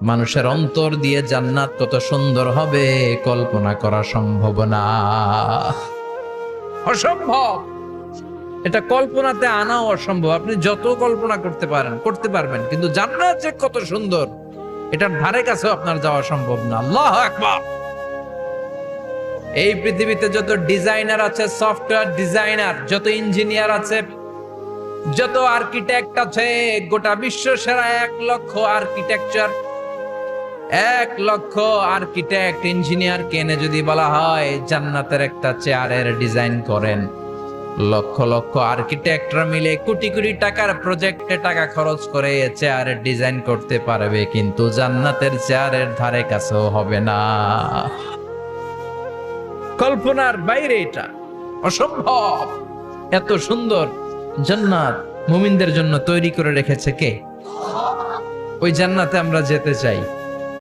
মানুষের অন্তর দিয়ে জান্নাত কত সুন্দর হবে কল্পনা করা সম্ভব না, অসম্ভব। এটা কল্পনাতে আনাও অসম্ভব। আপনি যত কল্পনা করতে পারেন করতে পারবেন, কিন্তু জান্নাত যে কত সুন্দর এটার ধারে কাছে আপনার যাওয়া সম্ভব না। আল্লাহু আকবার। এই পৃথিবীতে যত ডিজাইনার আছে, সফটওয়্যার ডিজাইনার, যত ইঞ্জিনিয়ার আছে, যত আর্কিটেক্ট আছে, গোটা বিশ্ব সেরা 1,00,000 আর্কিটেকচার, 1,00,000 আর্কিটেক্ট ইঞ্জিনিয়ার কেনে যদি বলা হয় জান্নাতের একটা চেয়ারের ডিজাইন করেন, লক্ষ লক্ষ আর্কিটেক্টরা মিলে কোটি কোটি টাকার প্রজেক্টে টাকা খরচ করে চেয়ারের ডিজাইন করতে পারবে, কিন্তু জান্নাতের চেয়ারের ধারে কাছেও হবে না। কল্পনার বাইরে, এটা অসম্ভব। এত সুন্দর জান্নাত মুমিনদের জন্য তৈরি করে রেখেছে কে? ওই জান্নাতে আমরা যেতে চাই।